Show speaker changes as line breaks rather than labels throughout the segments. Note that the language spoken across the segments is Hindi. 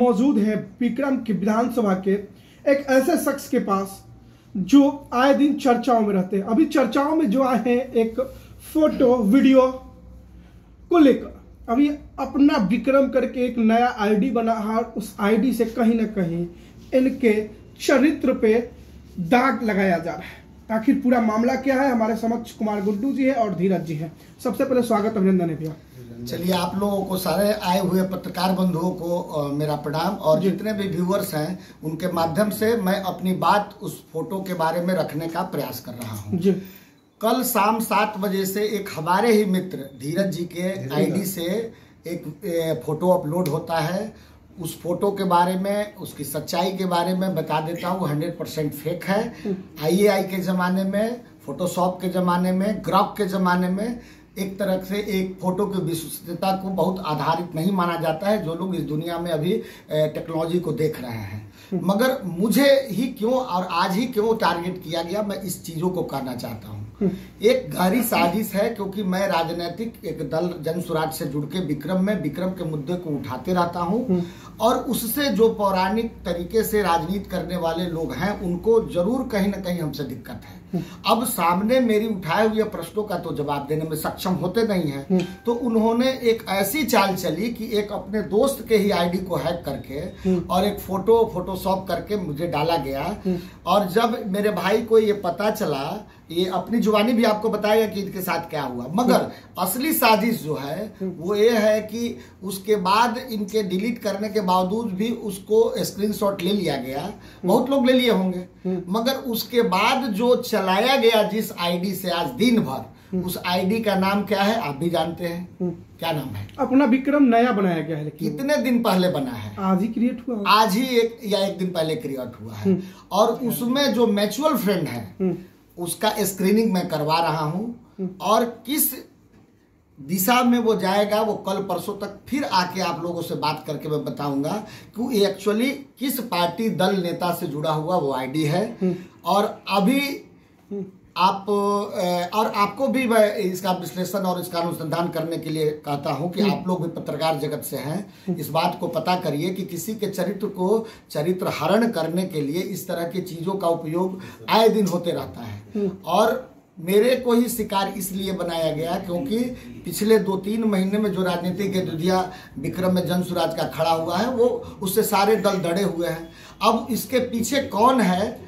मौजूद हैं विक्रम के विधानसभा के एक ऐसे शख्स के पास जो आए दिन चर्चाओं में रहते हैं। अभी चर्चाओं में जो आए हैं एक फोटो वीडियो को लेकर, अभी अपना विक्रम करके एक नया आईडी बना है और उस आईडी से कहीं ना कहीं इनके चरित्र पे दाग लगाया जा रहा है। आखिर पूरा मामला क्या है, हमारे समक्ष कुमार गुड्डू जी है और धीरज जी है। सबसे पहले स्वागत अभिनंदन है भैया।
चलिए, आप लोगों को, सारे आए हुए पत्रकार बंधुओं को मेरा प्रणाम, और जितने भी व्यूअर्स हैं उनके माध्यम से मैं अपनी बात उस फोटो के बारे में रखने का प्रयास कर रहा हूँ। कल शाम 7 बजे से एक हमारे ही मित्र धीरज जी के आईडी से एक फोटो अपलोड होता है। उस फोटो के बारे में, उसकी सच्चाई के बारे में बता देता हूँ, 100% फेक है। IAI के ज़माने में, फोटोशॉप के ज़माने में, ग्राफ के ज़माने में एक तरह से एक फोटो की विश्वसनीयता को बहुत आधारित नहीं माना जाता है, जो लोग इस दुनिया में अभी टेक्नोलॉजी को देख रहे हैं। मगर मुझे ही क्यों और आज ही क्यों टारगेट किया गया, मैं इस चीज़ों को कहना चाहता हूँ। एक गहरी साजिश है, क्योंकि मैं राजनीतिक एक दल जन स्वराज से जुड़ के विक्रम के मुद्दे को उठाते रहता हूँ, और उससे जो पौराणिक तरीके से राजनीति करने वाले लोग हैं उनको जरूर कहीं ना कहीं हमसे दिक्कत है। अब सामने मेरी उठाए हुए प्रश्नों का तो जवाब देने में सक्षम होते नहीं है, तो उन्होंने एक ऐसी चाल चली कि एक अपने दोस्त के ही आईडी को हैक करके और एक फोटोशॉप करके मुझे डाला गया। और जब मेरे भाई को ये पता चला, ये अपनी जुबानी भी आपको बताएगा कि इनके साथ क्या हुआ, मगर असली साजिश जो है वो ये है कि उसके बाद इनके डिलीट करने के बावजूद भी उसको स्क्रीनशॉट ले लिया गया। बहुत लोग ले लिए होंगे, मगर उसके बाद जो चलाया गया जिस आईडी से आज दिन भर, उस आईडी का नाम क्या है आप भी जानते हैं। क्या नाम है? अपना विक्रम नया बनाया गया है। कितने दिन पहले बना है? आज ही क्रिएट हुआ, आज ही एक दिन पहले क्रिएट हुआ है। और उसमें जो म्यूचुअल फ्रेंड है उसका स्क्रीनिंग मैं करवा रहा हूं, और किस दिशा में वो जाएगा वो कल परसों तक फिर आके आप लोगों से बात करके मैं बताऊंगा कि एक्चुअली किस पार्टी दल नेता से जुड़ा हुआ वो आईडी है। और अभी आप और आपको भी मैं इसका विश्लेषण और इसका अनुसंधान करने के लिए कहता हूं कि आप लोग भी पत्रकार जगत से हैं, इस बात को पता करिए कि किसी के चरित्र को चरित्र हरण करने के लिए इस तरह की चीजों का उपयोग आए दिन होते रहता है। और मेरे को ही शिकार इसलिए बनाया गया क्योंकि पिछले 2-3 महीने में जो राजनीतिक गतिविधियां विक्रम में जन स्वराज का खड़ा हुआ है, वो उससे सारे दल डरे हुए हैं। अब इसके पीछे कौन है,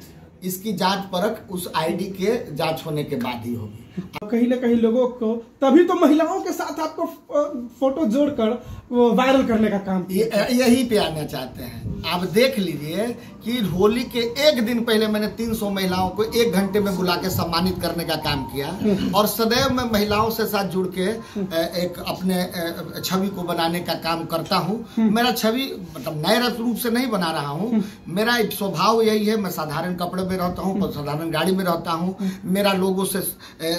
इसकी जांच परख उस आईडी के जांच होने के बाद ही होगी।
कहीं ना कहीं लोगों को, तभी तो महिलाओं के साथ आपको फोटो जोड़कर वायरल करने का काम
यही पे आना चाहते हैं। आप देख लीजिए कि होली के एक दिन पहले मैंने 300 महिलाओं को 1 घंटे में बुला के सम्मानित करने का काम किया, और सदैव मैं महिलाओं से साथ जुड़ के एक अपने छवि को बनाने का काम करता हूँ। मेरा छवि मतलब नए रूप से नहीं बना रहा हूँ, मेरा एक स्वभाव यही है। मैं साधारण कपड़े में रहता हूँ, साधारण गाड़ी में रहता हूँ, मेरा लोगों से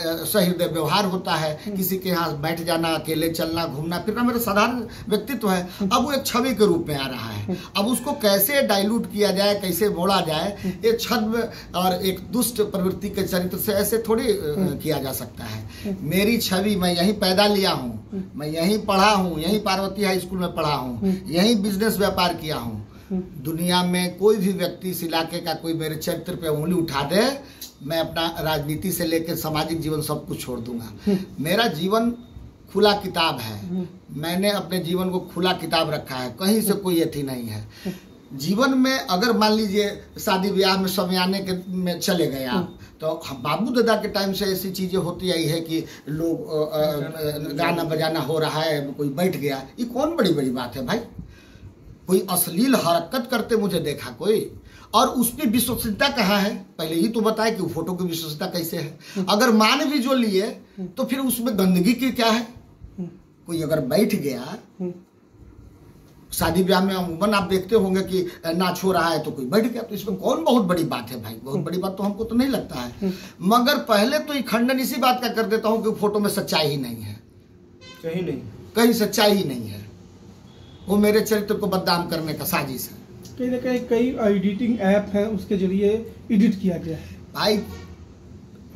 सहृदय व्यवहार होता है, किसी के यहाँ बैठ जाना, अकेले चलना, घूमना फिरना मेरा साधारण व्यक्तित्व है। अब वो एक छवि के रूप में आ रहा है। अब उसको कैसे डाइल्यूट किया जाए, कैसे मोड़ा जाए, ये छद्म और एक दुष्ट प्रवृत्ति के चरित्र से ऐसे थोड़ी किया जा सकता है। मेरी छवि, मैं यहीं पैदा लिया हूँ, मैं यहीं पढ़ा हूँ, यहीं पार्वती हाई स्कूल में पढ़ा हूँ, यहीं बिजनेस व्यापार किया हूँ। दुनिया में कोई भी व्यक्ति इस इलाके का कोई मेरे चरित्र पे उंगली उठा दे, मैं अपना राजनीति से लेकर सामाजिक जीवन सब कुछ छोड़ दूंगा। मेरा जीवन खुला किताब है, मैंने अपने जीवन को खुला किताब रखा है, कहीं से कोई अथी नहीं है। जीवन में अगर मान लीजिए शादी ब्याह में समयाने के में चले गए आप, तो बाबू दादा के टाइम से ऐसी चीजें होती आई है कि लोग गाना बजाना हो रहा है, कोई बैठ गया, ये कौन बड़ी बड़ी बात है भाई। कोई अश्लील हरकत करते मुझे देखा कोई, और उसकी विश्वसनीयता कहाँ है, पहले ही तो बताए कि फोटो की विश्वसनीयता कैसे है। अगर मान भी जो लिए तो फिर उसमें गंदगी की क्या है। कोई अगर बैठ गया, शादी ब्याह में अमूमन आप देखते होंगे कि नाच हो रहा है तो कोई बैठ गया, तो इसमें कौन बहुत बड़ी बात है भाई। बहुत बड़ी बात तो हमको तो नहीं लगता है। मगर पहले तो ये खंडन इसी बात का कर देता हूँ कि फोटो में सच्चाई ही नहीं है, कहीं सच्चाई ही नहीं है। वो मेरे चरित्र को बदनाम करने का साजिश है।
कहीं ना कहीं कई एडिटिंग ऐप है, उसके जरिए एडिट किया गया है
भाई।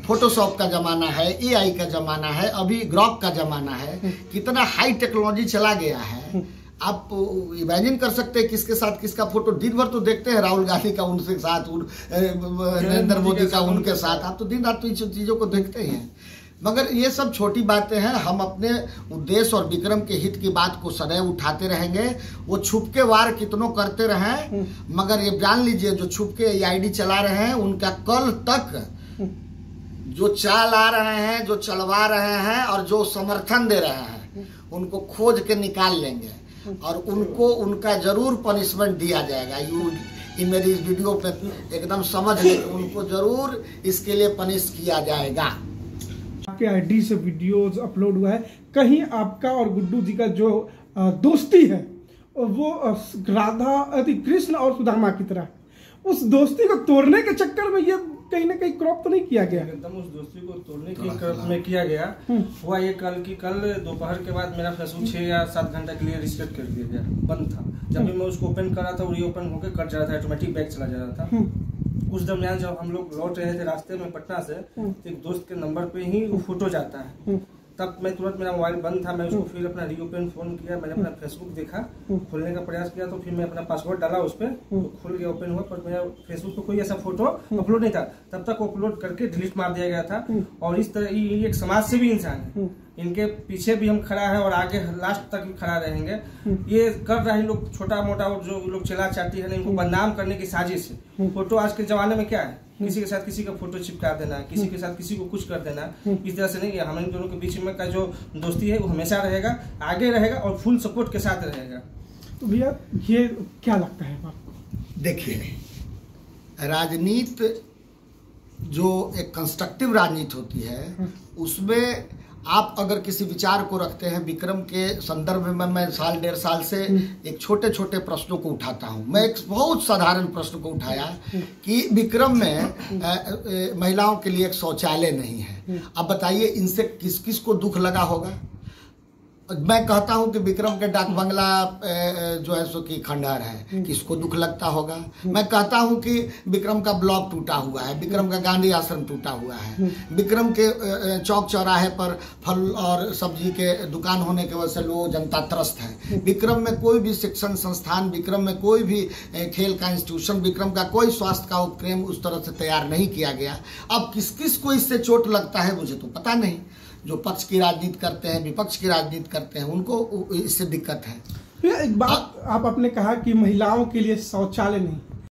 फोटोशॉप का जमाना है, AI का जमाना है, अभी ग्राफ का जमाना है, कितना हाई टेक्नोलॉजी चला गया है। आप इमेजिन कर सकते हैं किसके साथ किसका फोटो दिन भर तो देखते हैं, राहुल गांधी का उनके साथ, नरेंद्र मोदी का उनके साथ, आप तो दिन रात तो इन चीजों को देखते ही हैं। मगर ये सब छोटी बातें हैं, हम अपने उद्देश्य और विक्रम के हित की बात को सदैव उठाते रहेंगे। वो छुप के वार कितनों करते रहें, मगर ये जान लीजिए जो छुप के ये आईडी चला रहे हैं उनका कल तक जो चाल आ रहे हैं, जो चलवा रहे हैं और जो समर्थन दे रहे हैं, उनको खोज के निकाल लेंगे और उनको उनका जरूर पनिशमेंट दिया जाएगा। ये मेरी इस वीडियो पे एकदम समझ लें, उनको जरूर इसके लिए पनिश किया जाएगा।
आपके आईडी से वीडियोस अपलोड हुआ है, कहीं आपका और गुड्डू जी का जो दोस्ती है वो राधा कृष्ण और सुदामा की तरह, उस दोस्ती को तोड़ने के चक्कर में ये कहीं ना कहीं क्रॉप तो नहीं किया गया?
एकदम उस दोस्ती को तोड़ने के क्रॉप में किया गया। हुआ ये कल दोपहर के बाद मेरा फेसबुक 6 या 7 घंटे के लिए रिस्टार्ट कर दिया गया, बंद था। जब भी मैं उसको ओपन कर रहा था, रीओपन होकर कट जा रहा था, ऑटोमेटिक बैक चला जा रहा था। उस दरमियान जब हम लोग लौट रहे थे रास्ते में पटना से, एक दोस्त के नंबर पे ही वो फोटो जाता है। तब मैं तुरंत, मेरा मोबाइल बंद था, मैं उसको फिर अपना रीओपन फोन किया, मैंने अपना फेसबुक देखा, खोलने का प्रयास किया, तो फिर मैं अपना पासवर्ड डाला उस पर, तो खुल गया, ओपन हुआ। पर मेरा फेसबुक पे कोई ऐसा फोटो अपलोड नहीं था, तब तक अपलोड करके डिलीट मार दिया गया था। और इस तरह ये एक समाज सेवी इंसान है, इनके पीछे भी हम खड़ा है और आगे लास्ट तक भी खड़ा रहेंगे। ये कर रहे लोग छोटा मोटा जो लोग चला चाहती है, इनको बदनाम करने की साजिश है। फोटो आज के जमाने में क्या है, किसी के साथ किसी का फोटो चिपका देना, किसी के साथ किसी को कुछ कर देना, इस तरह से नहीं है। हम दोनों के बीच में का जो दोस्ती है वो हमेशा रहेगा, आगे रहेगा और फुल सपोर्ट के साथ रहेगा।
तो भैया ये क्या लगता है आपको?
देखिए, राजनीति जो एक कंस्ट्रक्टिव राजनीति होती है, उसमें आप अगर किसी विचार को रखते हैं, विक्रम के संदर्भ में मैं साल 1.5 साल से एक छोटे छोटे प्रश्नों को उठाता हूं। मैं एक बहुत साधारण प्रश्न को उठाया कि विक्रम में महिलाओं के लिए एक शौचालय नहीं है। अब बताइए, इनसे किस किस को दुख लगा होगा? मैं कहता हूं कि विक्रम के डाक बंगला जो है सो कि खंडहर है, किसको दुख लगता होगा? मैं कहता हूं कि विक्रम का ब्लॉक टूटा हुआ है, विक्रम का गांधी आश्रम टूटा हुआ है, विक्रम के चौक चौराहे पर फल और सब्जी के दुकान होने की वजह से लोग जनता त्रस्त है। विक्रम में कोई भी शिक्षण संस्थान, विक्रम में कोई भी खेल का इंस्टीट्यूशन, विक्रम का कोई स्वास्थ्य का उपक्रम उस तरह से तैयार नहीं किया गया। अब किस किस को इससे चोट लगता है मुझे तो पता नहीं। जो पक्ष की राजनीति करते हैं, विपक्ष की राजनीति करते हैं, उनको इससे दिक्कत है।
एक बात आप आपने कहा कि महिलाओं के लिए शौचालय नहीं,